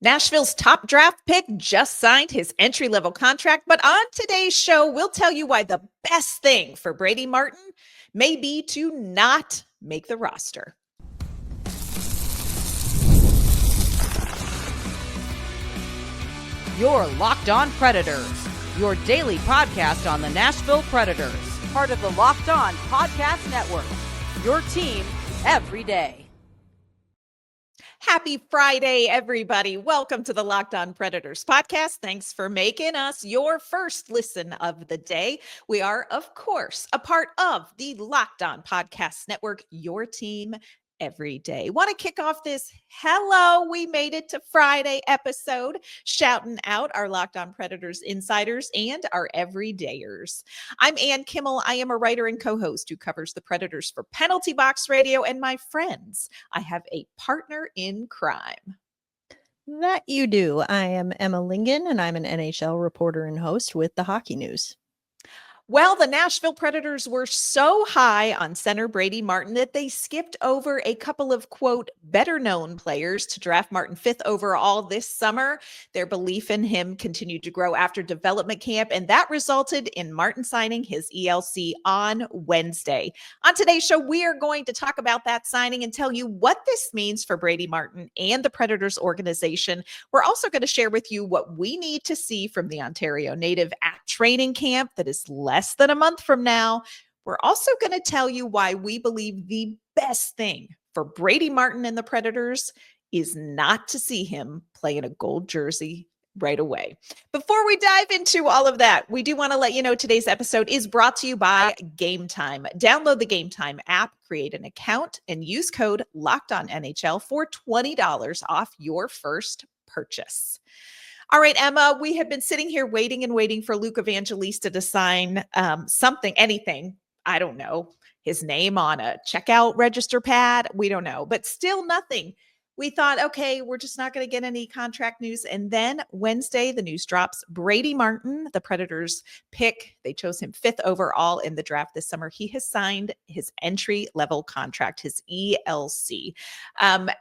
Nashville's top draft pick just signed his entry-level contract, but on today's show, we'll tell you why the best thing for Brady Martin may be to not make the roster. You're Locked On Predators, your daily podcast on the Nashville Predators, part of the Locked On Podcast Network, your team every day. Happy Friday, everybody. Welcome to the Locked On Predators podcast. Thanks for making us your first listen of the day. We are, of course, a part of the Locked On Podcast Network, your team every day. Want to kick off this hello, we made it to Friday episode, shouting out our Locked On Predators insiders and our everydayers. I'm Ann Kimmel. I am a writer and co-host who covers the Predators for Penalty Box Radio. And my friends, I have a partner in crime. That you do. I am Emma Lingan, and I'm an NHL reporter and host with the Hockey News. Well, the Nashville Predators were so high on center Brady Martin that they skipped over a couple of, quote, better-known players to draft Martin 5th overall this summer. Their belief in him continued to grow after development camp, and that resulted in Martin signing his ELC on Wednesday. On today's show, we are going to talk about that signing and tell you what this means for Brady Martin and the Predators organization. We're also going to share with you what we need to see from the Ontario native at training camp that is less than a month from now. We're also going to tell you why we believe the best thing for Brady Martin and the Predators is not to see him play in a gold jersey right away. Before we dive into all of that, we do want to let you know today's episode is brought to you by Game Time. Download the Game Time app, create an account, and use code LOCKEDONNHL for $20 off your first purchase. All right, Emma, we have been sitting here waiting for Luke Evangelista to sign anything. I don't know, his name on a checkout register pad. We don't know, but still nothing. We thought, okay, we're just not going to get any contract news. And then Wednesday, the news drops. Brady Martin, the Predators pick, they chose him 5th overall in the draft this summer. He has signed his entry-level contract, his ELC. Emma,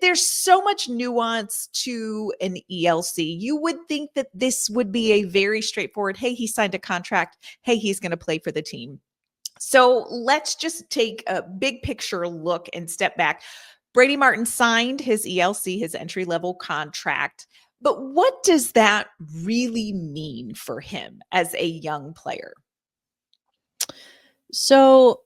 there's so much nuance to an ELC. You would think that this would be a very straightforward, hey, he signed a contract. Hey, he's going to play for the team. So let's just take a big picture look and step back. Brady Martin signed his ELC, his entry-level contract, but what does that really mean for him as a young player? So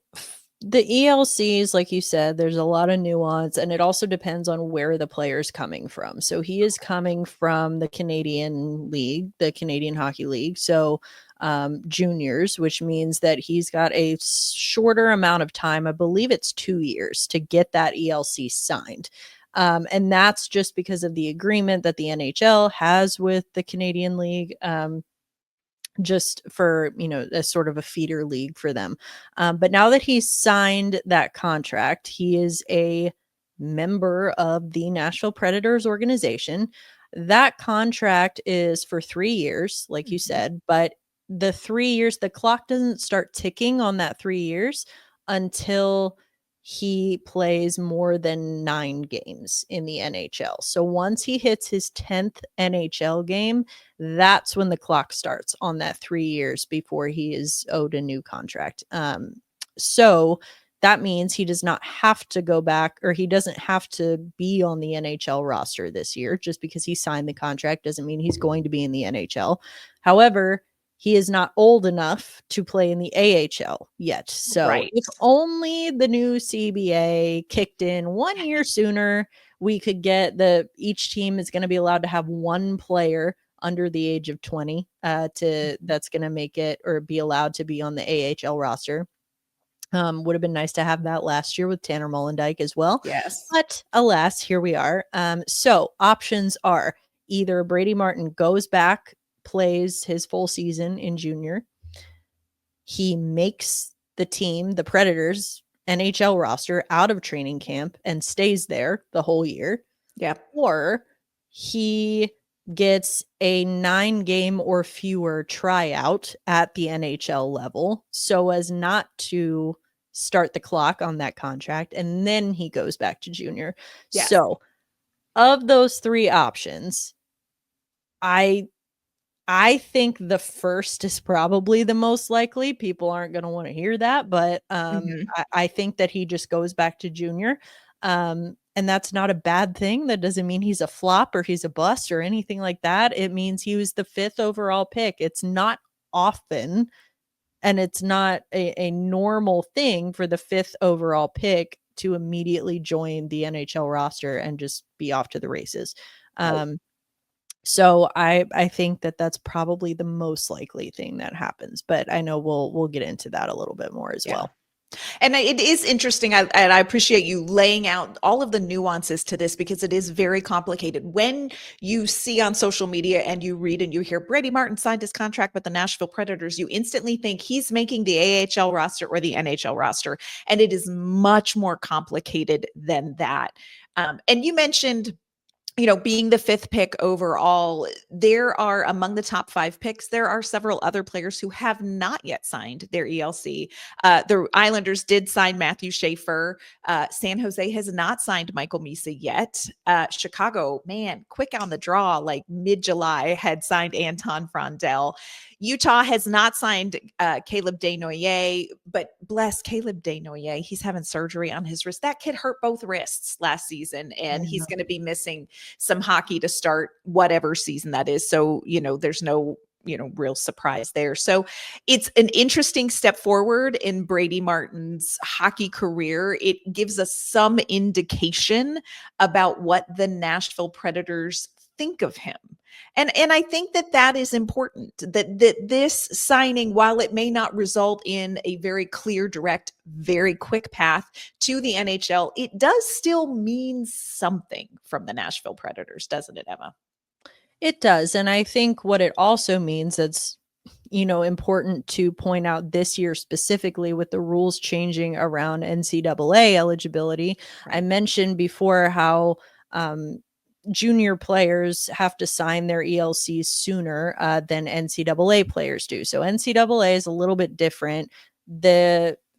the ELCs, like you said, there's a lot of nuance, and it also depends on where the player's coming from. So he is coming from the Canadian League, the Canadian Hockey League. So juniors, which means that he's got a shorter amount of time. I believe it's 2 years to get that ELC signed. And that's just because of the agreement that the NHL has with the Canadian League, just for, a sort of a feeder league for them. But now that he's signed that contract, he is a member of the Nashville Predators organization. That contract is for 3 years, like you said, but the 3 years, the clock doesn't start ticking on that 3 years until he plays more than 9 games in the NHL. So once he hits his 10th NHL game, that's when the clock starts on that 3 years before he is owed a new contract. So that means he does not have to go back, or he doesn't have to be on the NHL roster this year. Just because he signed the contract doesn't mean he's going to be in the NHL. However, he is not old enough to play in the AHL yet. So if only the new CBA kicked in 1 year sooner, we could get each team is going to be allowed to have one player under the age of 20 that's going to make it or be allowed to be on the AHL roster. Would have been nice to have that last year with Tanner Mollendijk as well. Yes. But alas, here we are. So options are either Brady Martin goes back, plays his full season in junior. He makes the team, the Predators NHL roster, out of training camp and stays there the whole year. Yeah. Or he gets a 9-game or fewer tryout at the NHL level so as not to start the clock on that contract, and then he goes back to junior. Yes. So of those three options, I think the first is probably the most likely. People aren't going to want to hear that, but I think that he just goes back to junior. And that's not a bad thing. That doesn't mean he's a flop or he's a bust or anything like that. It means he was the 5th overall pick. It's not often, and it's not a normal thing for the 5th overall pick to immediately join the NHL roster and just be off to the races. So I think that that's probably the most likely thing that happens, but I know we'll get into that a little bit more as well. And it is interesting. And I appreciate you laying out all of the nuances to this, because it is very complicated. When you see on social media and you read and you hear Brady Martin signed his contract with the Nashville Predators, you instantly think he's making the AHL roster or the NHL roster. And it is much more complicated than that. And you mentioned, being the 5th pick overall, there are, among the top 5 picks, there are several other players who have not yet signed their ELC. The Islanders did sign Matthew Schaefer. San Jose has not signed Michael Misa yet. Chicago, man, quick on the draw, like mid-July, had signed Anton Frondel. Utah has not signed Caleb Desnoyers, but bless Caleb Desnoyers, he's having surgery on his wrist. That kid hurt both wrists last season, and he's going to be missing some hockey to start whatever season that is. So, there's no, real surprise there. So it's an interesting step forward in Brady Martin's hockey career. It gives us some indication about what the Nashville Predators think of him. And I think that is important, that this signing, while it may not result in a very clear, direct, very quick path to the NHL, it does still mean something from the Nashville Predators, doesn't it, Emma? It does. And I think what it also means, that's, important to point out this year specifically with the rules changing around NCAA eligibility. Right. I mentioned before how junior players have to sign their ELCs sooner than NCAA players do. So NCAA is a little bit different.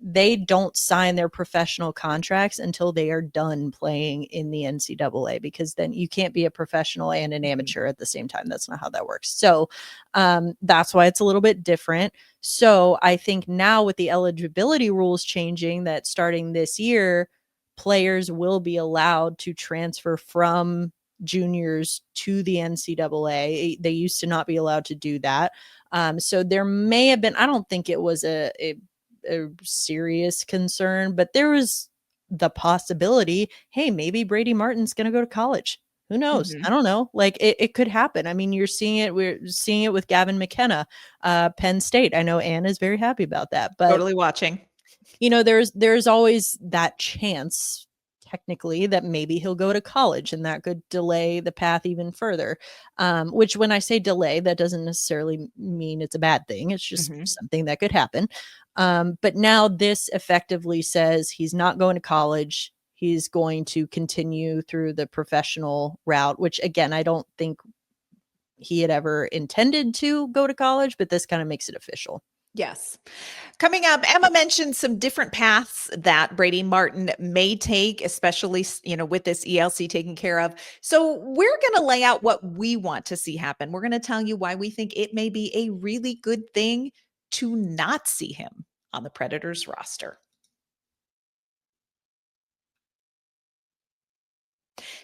They don't sign their professional contracts until they are done playing in the NCAA, because then you can't be a professional and an amateur at the same time. That's not how that works. So that's why it's a little bit different. So I think now with the eligibility rules changing, that starting this year, players will be allowed to transfer from juniors to the NCAA. They used to not be allowed to do that. So there may have been, I don't think it was a serious concern, but there was the possibility, hey, maybe Brady Martin's going to go to college. Who knows? I don't know. Like it could happen. I mean, we're seeing it with Gavin McKenna, Penn State. I know Anne is very happy about that, but totally watching. There's always that chance, technically, that maybe he'll go to college, and that could delay the path even further. Which, when I say delay, that doesn't necessarily mean it's a bad thing. It's just something that could happen. But now this effectively says he's not going to college. He's going to continue through the professional route, which, again, I don't think he had ever intended to go to college, but this kind of makes it official. Yes. Coming up, Emma mentioned some different paths that Brady Martin may take, especially, with this ELC taken care of. So we're going to lay out what we want to see happen. We're going to tell you why we think it may be a really good thing to not see him on the Predators roster.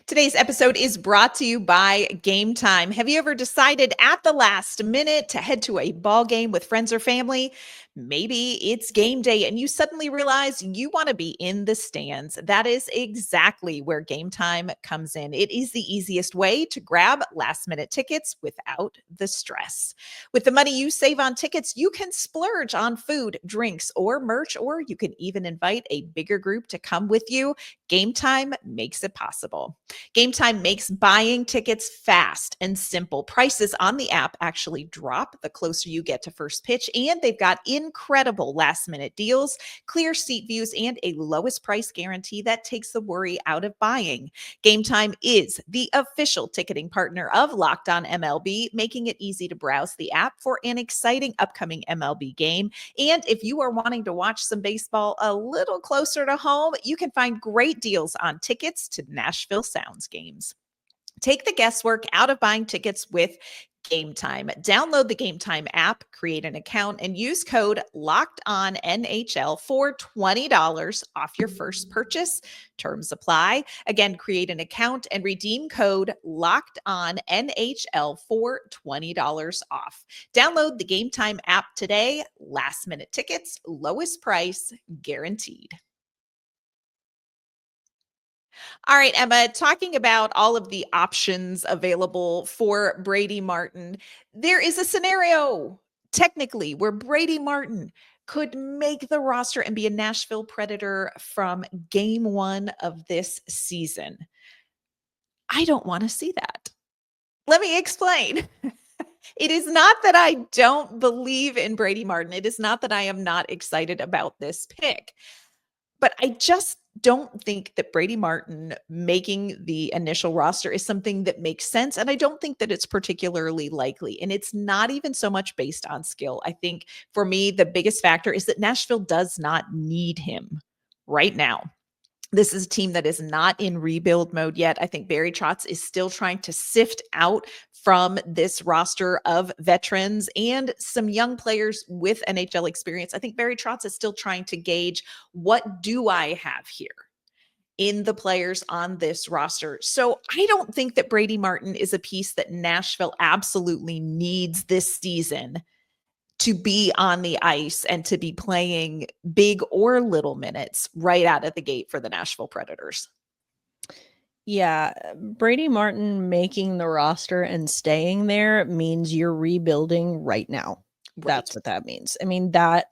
Today's episode is brought to you by Game Time. Have you ever decided at the last minute to head to a ball game with friends or family? Maybe it's game day and you suddenly realize you want to be in the stands. That is exactly where Game Time comes in. It is the easiest way to grab last-minute tickets without the stress. With the money you save on tickets, you can splurge on food, drinks, or merch, or you can even invite a bigger group to come with you. Game Time makes it possible. Game Time makes buying tickets fast and simple. Prices on the app actually drop the closer you get to first pitch, and they've got incredible last-minute deals, clear seat views, and a lowest price guarantee that takes the worry out of buying. Game Time is the official ticketing partner of Locked On MLB, making it easy to browse the app for an exciting upcoming MLB game. And if you are wanting to watch some baseball a little closer to home, you can find great deals on tickets to Nashville Sounds games. Take the guesswork out of buying tickets with Game Time. Download the Game Time app, create an account, and use code LOCKEDONNHL for $20 off your first purchase. Terms apply. Again, create an account and redeem code LOCKEDONNHL for $20 off. Download the Game Time app today. Last minute tickets, lowest price guaranteed. All right, Emma, talking about all of the options available for Brady Martin, there is a scenario technically where Brady Martin could make the roster and be a Nashville Predator from game one of this season. I don't want to see that. Let me explain. It is not that I don't believe in Brady Martin. It is not that I am not excited about this pick. But I just don't think that Brady Martin making the initial roster is something that makes sense. And I don't think that it's particularly likely. And it's not even so much based on skill. I think for me, the biggest factor is that Nashville does not need him right now. This is a team that is not in rebuild mode yet. I think Barry Trotz is still trying to sift out from this roster of veterans and some young players with NHL experience. I think Barry Trotz is still trying to gauge, what do I have here in the players on this roster? So I don't think that Brady Martin is a piece that Nashville absolutely needs this season to be on the ice and to be playing big or little minutes right out of the gate for the Nashville Predators. Yeah, Brady Martin making the roster and staying there means you're rebuilding right now. That's what that means. I mean, that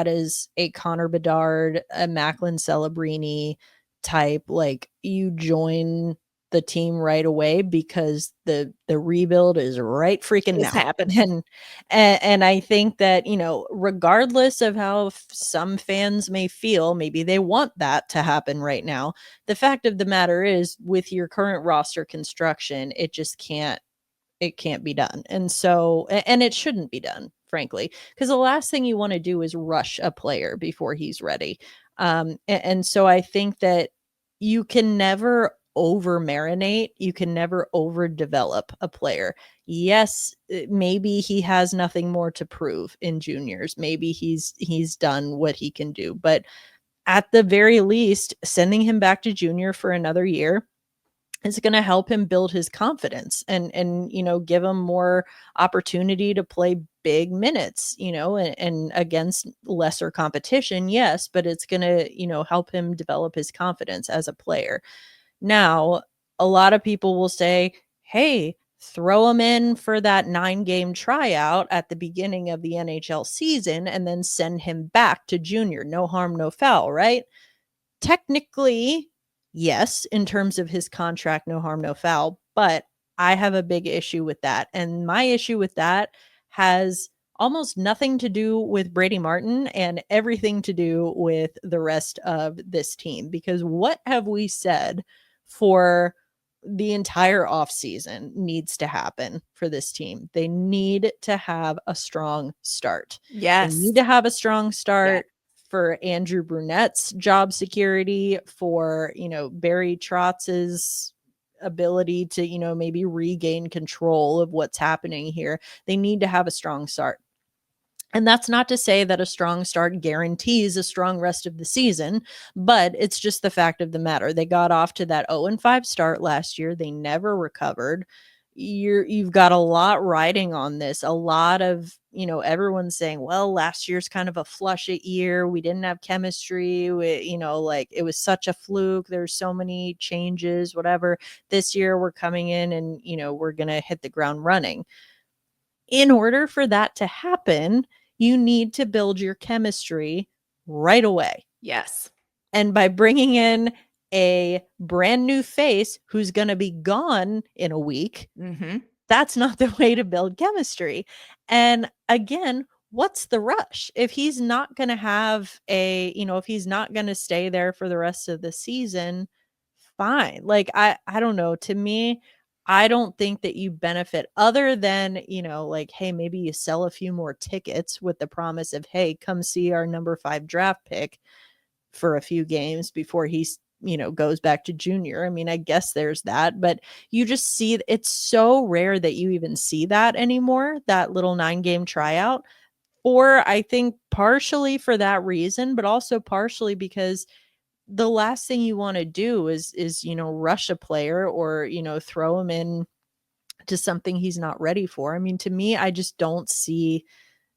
is a Connor Bedard, a Macklin Celebrini type. Like, you join the team right away because the rebuild is right freaking now. Happening. And I think that, regardless of how some fans may feel, maybe they want that to happen right now. The fact of the matter is, with your current roster construction, it can't be done. And so, and it shouldn't be done, frankly, because the last thing you want to do is rush a player before he's ready. And so I think that you can never over marinate. You can never overdevelop a player. Yes, maybe he has nothing more to prove in juniors. Maybe he's done what he can do, but at the very least, sending him back to junior for another year is going to help him build his confidence and give him more opportunity to play big minutes, and against lesser competition. Yes, but it's going to, help him develop his confidence as a player. Now, a lot of people will say, hey, throw him in for that 9-game tryout at the beginning of the NHL season and then send him back to junior. No harm, no foul, right? Technically, yes, in terms of his contract, no harm, no foul, but I have a big issue with that. And my issue with that has almost nothing to do with Brady Martin and everything to do with the rest of this team. Because what have we said for the entire offseason needs to happen for this team? They need to have a strong start. Yes. They need to have a strong start. For Andrew Brunette's job security, for, Barry Trotz's ability to, maybe regain control of what's happening here. They need to have a strong start. And that's not to say that a strong start guarantees a strong rest of the season, but it's just the fact of the matter. They got off to that 0-5 start last year. They never recovered. You've got a lot riding on this. A lot of, everyone's saying, well, last year's kind of a flush it year. We didn't have chemistry. It was such a fluke. There's so many changes, whatever. This year we're coming in and, we're going to hit the ground running. In order for that to happen, you need to build your chemistry right away. Yes. And by bringing in a brand new face who's going to be gone in a week, that's not the way to build chemistry. And again, what's the rush? If he's not going to have if he's not going to stay there for the rest of the season, fine. Like, I don't know. To me, I don't think that you benefit other than, hey, maybe you sell a few more tickets with the promise of, hey, come see our number 5 draft pick for a few games before he goes back to junior. I mean, I guess there's that, but you just see it's so rare that you even see that anymore, that little 9-game tryout. Or I think partially for that reason, but also partially because the last thing you want to do is rush a player or throw him in to something he's not ready for. I mean, to me, I just don't see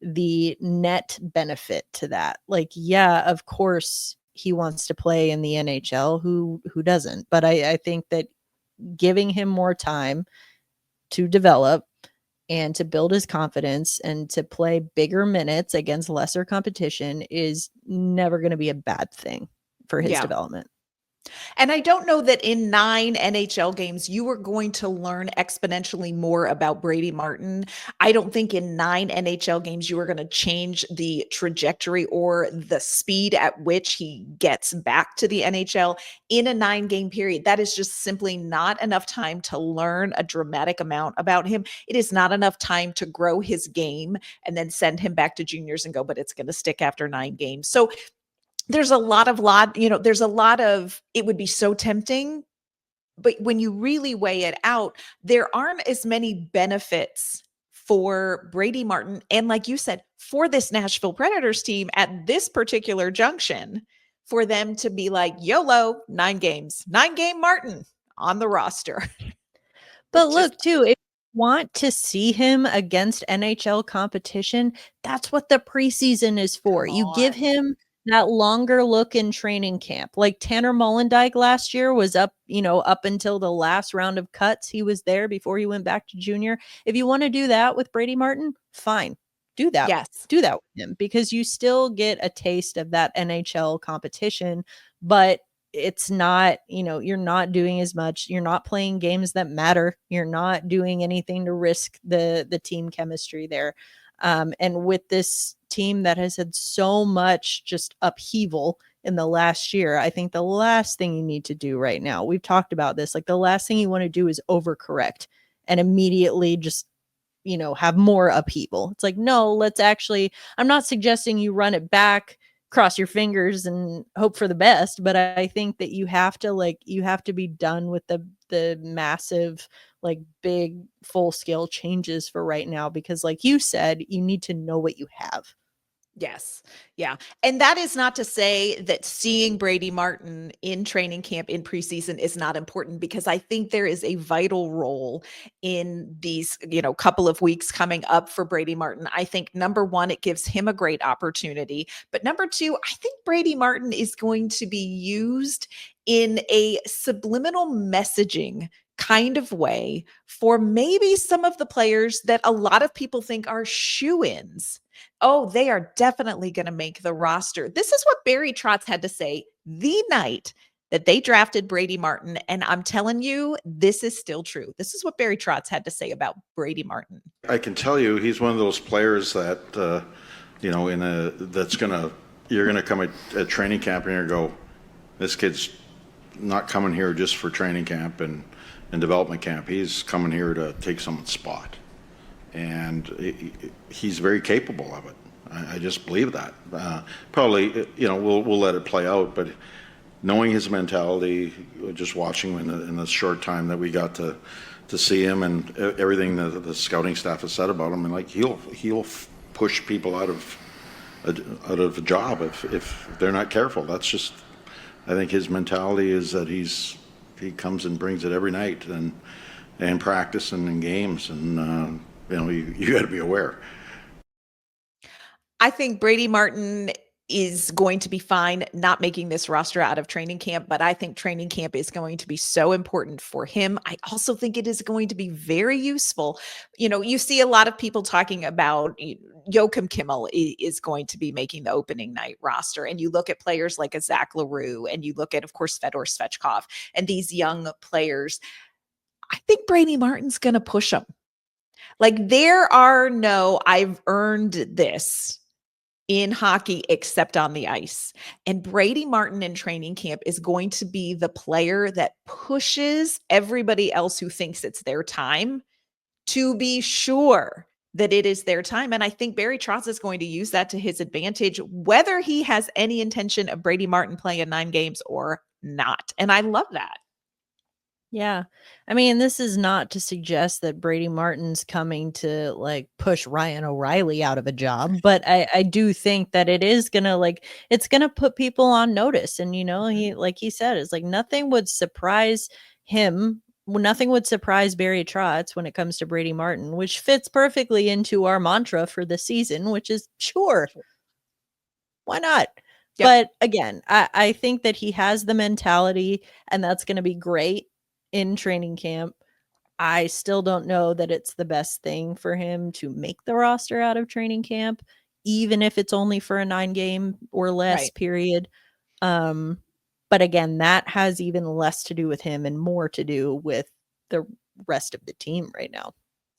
the net benefit to that. Like, yeah, of course he wants to play in the NHL. Who doesn't? But I think that giving him more time to develop and to build his confidence and to play bigger minutes against lesser competition is never going to be a bad thing for his development. And I don't know that in 9 NHL games, you are going to learn exponentially more about Brady Martin. I don't think in 9 NHL games, you are going to change the trajectory or the speed at which he gets back to the NHL in a 9-game period. That is just simply not enough time to learn a dramatic amount about him. It is not enough time to grow his game and then send him back to juniors and go, but it's going to stick after 9 games. So there's a lot of, it would be so tempting, but when you really weigh it out, there aren't as many benefits for Brady Martin. And like you said, for this Nashville Predators team at this particular junction, for them to be like, YOLO, 9 games, 9-game Martin on the roster. But look, too, if you want to see him against NHL competition, that's what the preseason is for. You give him that longer look in training camp. Like Tanner Mollendijk last year was up until the last round of cuts. He was there before he went back to junior. If you want to do that with Brady Martin, fine. Do that. Yes. Do that with him because you still get a taste of that NHL competition, but it's not, you're not doing as much. You're not playing games that matter. You're not doing anything to risk the team chemistry there. And with this team that has had so much just upheaval in the last year, I think the last thing you need to do right now, we've talked about this, like the last thing you want to do is overcorrect and immediately just, have more upheaval. It's like, no, let's actually, I'm not suggesting you run it back, cross your fingers and hope for the best, but I think that you have to be done with the massive, like big full scale changes for right now, because like you said, you need to know what you have. Yes. Yeah. And that is not to say that seeing Brady Martin in training camp in preseason is not important, because I think there is a vital role in these, couple of weeks coming up for Brady Martin. I think number one, it gives him a great opportunity. But number two, I think Brady Martin is going to be used in a subliminal messaging kind of way for maybe some of the players that a lot of people think are shoo-ins. Oh, they are definitely going to make the roster. This is what Barry Trotz had to say the night that they drafted Brady Martin. And I'm telling you, this is still true. This is what Barry Trotz had to say about Brady Martin. I can tell you he's one of those players that, you're going to come at training camp and you're going to go, this kid's not coming here just for training camp and development camp. He's coming here to take someone's spot. And he's very capable of it. I just believe that. Probably, we'll let it play out, but knowing his mentality, just watching him in the short time that we got to see him and everything that the scouting staff has said about him, and like he'll push people out of a job if they're not careful. That's just, I think his mentality is that he comes and brings it every night and practice and in games, and you got to be aware. I think Brady Martin is going to be fine not making this roster out of training camp, but I think training camp is going to be so important for him. I also think it is going to be very useful. You see a lot of people talking about Joachim Kimmel is going to be making the opening night roster. And you look at players like a Zach LaRue, and you look at, of course, Fedor Svechkov and these young players. I think Brady Martin's going to push them. Like, there are no, I've earned this in hockey except on the ice. And Brady Martin in training camp is going to be the player that pushes everybody else who thinks it's their time to be sure that it is their time. And I think Barry Trotz is going to use that to his advantage, whether he has any intention of Brady Martin playing 9 games or not. And I love that. Yeah. I mean, this is not to suggest that Brady Martin's coming to like push Ryan O'Reilly out of a job, but I do think that it is gonna like it's gonna put people on notice. And he like he said, it's like nothing would surprise him. Nothing would surprise Barry Trotz when it comes to Brady Martin, which fits perfectly into our mantra for the season, which is sure. Why not? Yep. But again, I think that he has the mentality, and that's going to be great in training camp. I still don't know that it's the best thing for him to make the roster out of training camp, even if it's only for a 9-game or less Right. period. But again, that has even less to do with him and more to do with the rest of the team right now.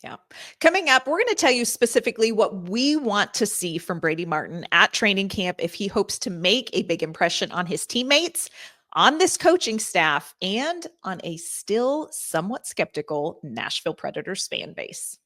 Yeah. Coming up, we're going to tell you specifically what we want to see from Brady Martin at training camp if he hopes to make a big impression on his teammates, on this coaching staff, and on a still somewhat skeptical Nashville Predators fan base.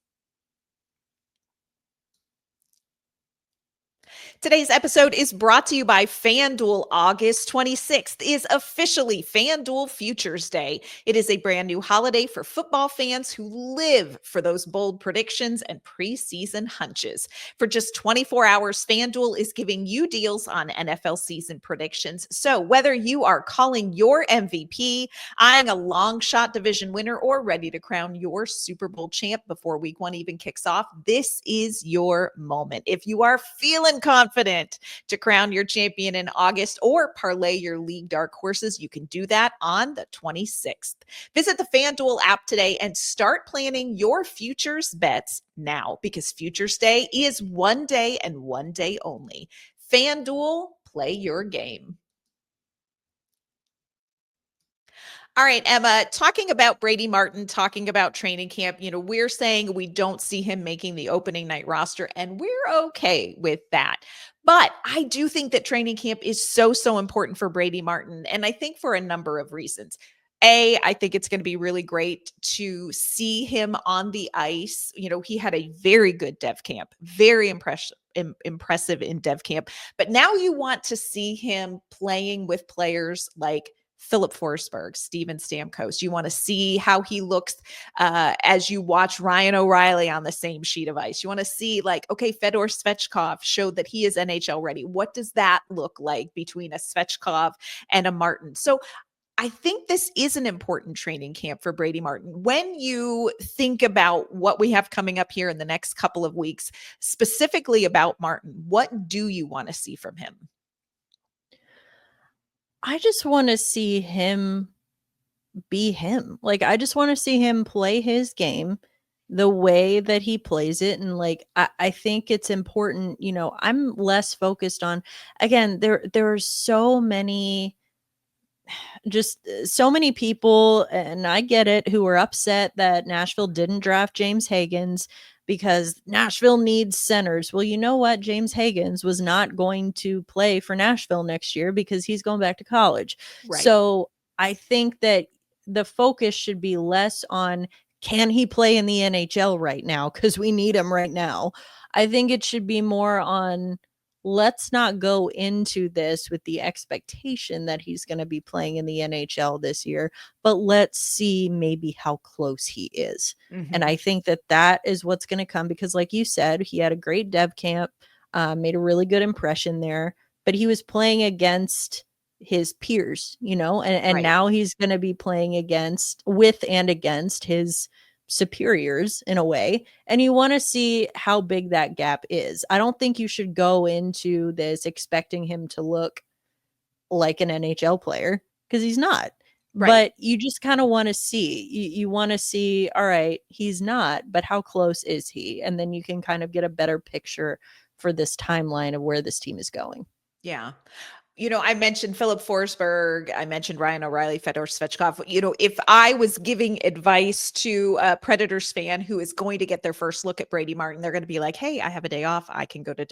Today's episode is brought to you by FanDuel. August 26th is officially FanDuel Futures Day. It is a brand new holiday for football fans who live for those bold predictions and preseason hunches. For just 24 hours, FanDuel is giving you deals on NFL season predictions. So whether you are calling your MVP, eyeing a long shot division winner, or ready to crown your Super Bowl champ before week 1 even kicks off, this is your moment. If you are feeling confident to crown your champion in August or parlay your league dark horses, you can do that on the 26th. Visit the FanDuel app today and start planning your futures bets now, because Futures Day is one day and one day only. FanDuel, play your game. All right, Emma, talking about Brady Martin, talking about training camp, we're saying we don't see him making the opening night roster, and we're okay with that. But I do think that training camp is so important for Brady Martin, and I think for a number of reasons. I think it's going to be really great to see him on the ice. He had a very good dev camp, very impressive in dev camp. But now you want to see him playing with players like Philip Forsberg, Steven Stamkos. You want to see how he looks as you watch Ryan O'Reilly on the same sheet of ice. You want to see okay, Fedor Svechkov showed that he is NHL ready. What does that look like between a Svechkov and a Martin? So I think this is an important training camp for Brady Martin. When you think about what we have coming up here in the next couple of weeks, specifically about Martin, what do you want to see from him? I just want to see him be him. I just want to see him play his game the way that he plays it. And I think it's important, I'm less focused on, again, there are so many people, and I get it, who are upset that Nashville didn't draft James Higgins because Nashville needs centers. Well, you know what? James Higgins was not going to play for Nashville next year because he's going back to college. Right. So I think that the focus should be less on, can he play in the NHL right now? Because we need him right now. I think it should be more on, let's not go into this with the expectation that he's going to be playing in the NHL this year, but let's see maybe how close he is. Mm-hmm. And I think that is what's going to come, because like you said, he had a great dev camp, made a really good impression there, but he was playing against his peers, and Right. now he's going to be playing against his superiors in a way, and you want to see how big that gap is. I don't think you should go into this expecting him to look like an NHL player, because he's not. Right. But you just kind of want to see, you want to see, all right, he's not, but how close is he? And then you can kind of get a better picture for this timeline of where this team is going. Yeah. I mentioned Philip Forsberg. I mentioned Ryan O'Reilly, Fedor Svechkov. If I was giving advice to a Predators fan who is going to get their first look at Brady Martin, they're going to be like, hey, I have a day off. I can go to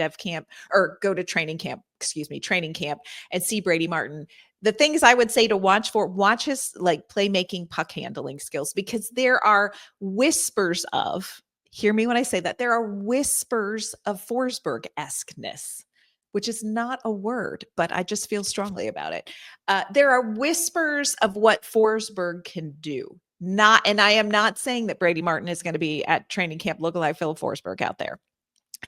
training camp, and see Brady Martin. The things I would say to watch his playmaking, puck handling skills, because there are whispers of, hear me when I say that, there are whispers of Forsberg-esqueness. which is not a word, but I just feel strongly about it. There are whispers of what Forsberg can do. And I am not saying that Brady Martin is going to be at training camp looking like Philip Forsberg out there.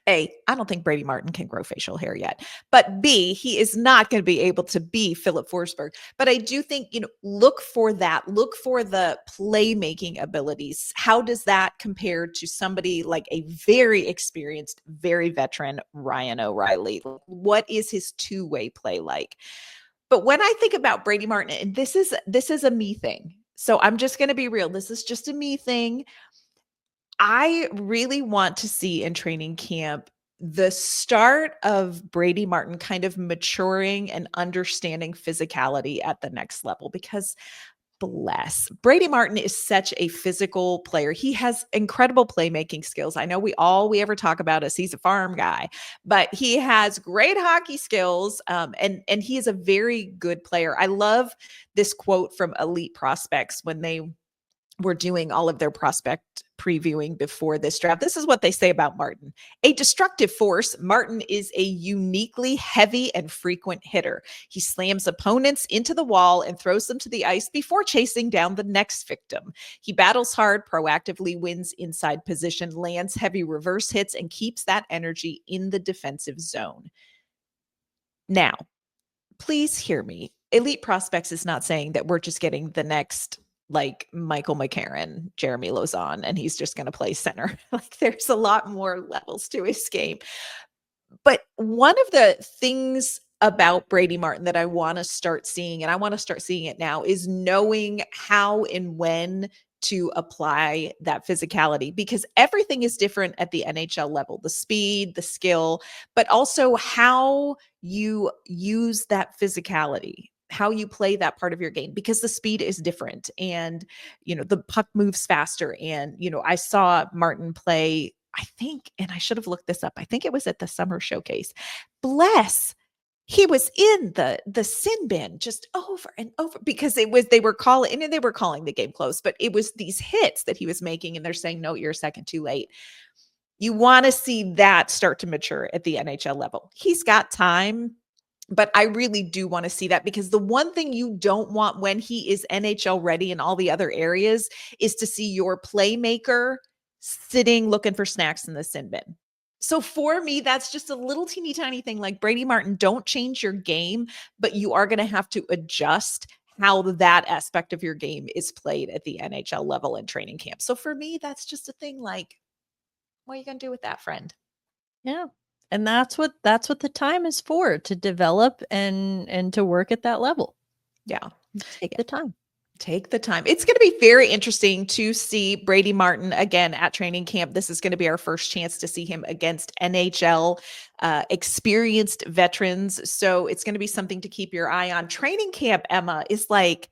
A, I don't think Brady Martin can grow facial hair yet. But B, he is not going to be able to be Philip Forsberg. But I do think, look for that. Look for the playmaking abilities. How does that compare to somebody like a very experienced, very veteran Ryan O'Reilly? What is his two-way play like? But when I think about Brady Martin, and this is a me thing. So I'm just going to be real. This is just a me thing. I really want to see in training camp the start of Brady Martin kind of maturing and understanding physicality at the next level, because Brady Martin is such a physical player. He has incredible playmaking skills. I know we ever talk about is he's a farm guy, but he has great hockey skills. And he is a very good player. I love this quote from Elite Prospects when they were doing all of their prospect previewing before this draft. This is what they say about Martin. A destructive force, Martin is a uniquely heavy and frequent hitter. He slams opponents into the wall and throws them to the ice before chasing down the next victim. He battles hard, proactively wins inside position, lands heavy reverse hits, and keeps that energy in the defensive zone. Now, please hear me. Elite Prospects is not saying that we're just getting the next like Michael McCarron, Jeremy Lauzon, and he's just going to play center. Like there's a lot more levels to his game. But one of the things about Brady Martin that I want to start seeing, and I want to start seeing it now, is knowing how and when to apply that physicality, because everything is different at the NHL level, the speed, the skill, but also how you use that physicality, how you play that part of your game, because the speed is different and, the puck moves faster. And, I saw Martin play, I think, and I should have looked this up. I think it was at the summer showcase. He was in the sin bin just over and over because they were calling the game close, but it was these hits that he was making and they're saying, no, you're a second too late. You want to see that start to mature at the NHL level. He's got time, but I really do want to see that, because the one thing you don't want when he is NHL ready in all the other areas is to see your playmaker sitting looking for snacks in the sin bin. So for me, that's just a little teeny tiny thing like Brady Martin. Don't change your game, but you are going to have to adjust how that aspect of your game is played at the NHL level in training camp. So for me, that's just a thing like, what are you going to do with that, friend? Yeah. And that's what the time is for, to develop and to work at that level. Yeah. Take the time. Take the time. It's going to be very interesting to see Brady Martin again at training camp. This is going to be our first chance to see him against NHL experienced veterans. So it's going to be something to keep your eye on. Training camp, Emma, is like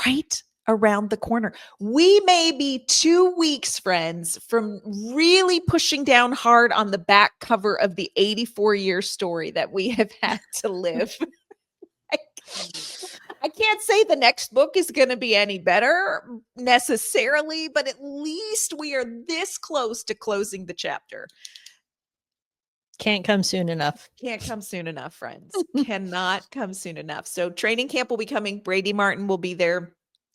right around the corner. We may be 2 weeks, friends, from really pushing down hard on the back cover of the 84-year story that we have had to live. I can't say the next book is going to be any better necessarily, but at least we are this close to closing the chapter. Can't come soon enough. Can't come soon enough, friends. Cannot come soon enough. So training camp will be coming. Brady Martin will be there.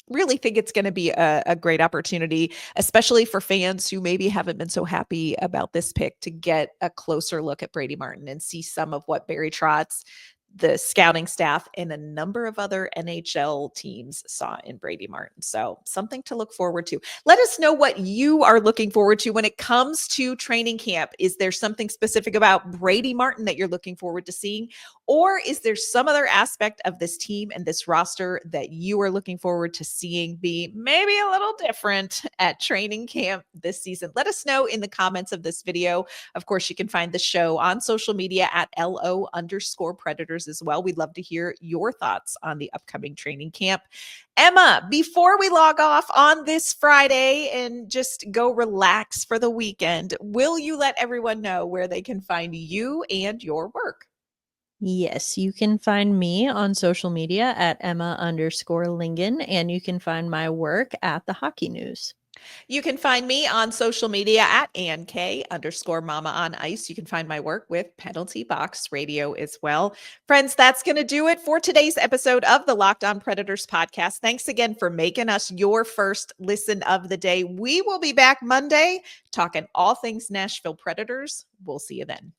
Really think it's going to be a great opportunity, especially for fans who maybe haven't been so happy about this pick, to get a closer look at Brady Martin and see some of what Barry Trotz, the scouting staff, and a number of other NHL teams saw in Brady Martin. So something to look forward to. Let us know what you are looking forward to when it comes to training camp. Is there something specific about Brady Martin that you're looking forward to seeing? Or is there some other aspect of this team and this roster that you are looking forward to seeing be maybe a little different at training camp this season? Let us know in the comments of this video. Of course, you can find the show on social media at LO_Predators as well. We'd love to hear your thoughts on the upcoming training camp. Emma, before we log off on this Friday and just go relax for the weekend, will you let everyone know where they can find you and your work? Yes, you can find me on social media at Emma_Lingan, and you can find my work at the Hockey News. You can find me on social media at INK_Mama on Ice. You can find my work with Penalty Box Radio as well. Friends, that's going to do it for today's episode of the Locked On Predators podcast. Thanks again for making us your first listen of the day. We will be back Monday talking all things Nashville Predators. We'll see you then.